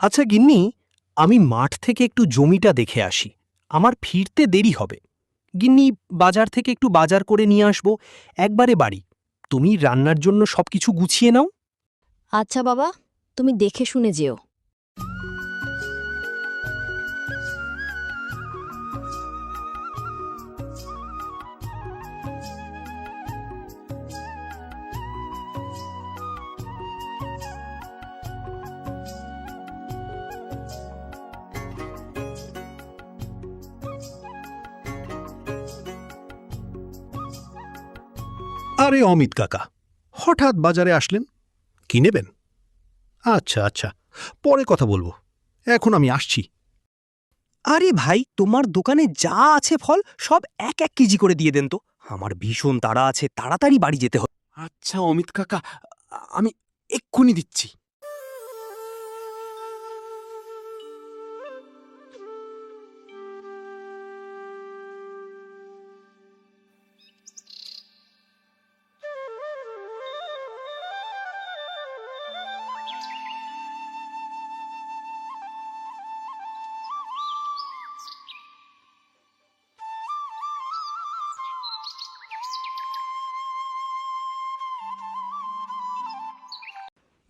আচ্ছা গিন্নি, আমি মাঠ থেকে একটু জমিটা দেখে আসি। আমার ফিরতে দেরি হবে। গিন্নি, বাজার থেকে একটু বাজার করে নিয়ে আসবো, একবারে বাড়ি। তুমি রান্নার জন্য সবকিছু গুছিয়ে নাও। আচ্ছা বাবা, তুমি দেখে শুনে যেও। আরে অমিত কাকা, হঠাৎ বাজারে আসলেন, কি নেবেন? আচ্ছা আচ্ছা, পরে কথা বলবো, এখন আমি আসছি। আরে ভাই, তোমার দোকানে যা আছে ফল সব 1-1 কেজি করে দিয়ে দেন তো। আমার ভীষণ তাড়া আছে, তাড়াতাড়ি বাড়ি যেতে হবে। আচ্ছা অমিত কাকা, আমি এক্ষুনি দিচ্ছি।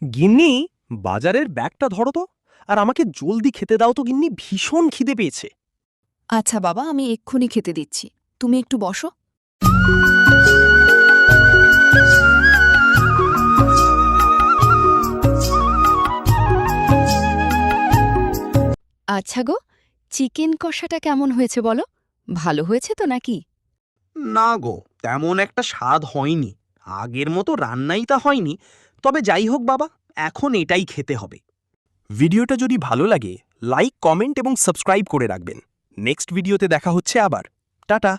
গিন্নি, বাজারের ব্যাগটা ধরো তো, আর আমাকে জলদি খেতে দাও তো গিন্নি, ভীষণ খিদে পেয়েছে। আচ্ছা বাবা, আমি এক্ষুনি খেতে দিচ্ছি। তুমি একটু বসো। আচ্ছা গো, চিকেন কষাটা কেমন হয়েছে বলো? ভালো হয়েছে তো নাকি? না গো, তেমন একটা স্বাদ হয়নি। আগের মতো রান্নাই তা হয়নি। তবে যাই হোক বাবা, এখন এটাই খেতে হবে। ভিডিওটা যদি ভালো লাগে, লাইক, কমেন্ট এবং সাবস্ক্রাইব করে রাখবেন। নেক্সট ভিডিওতে দেখা হচ্ছে আবার। টাটা।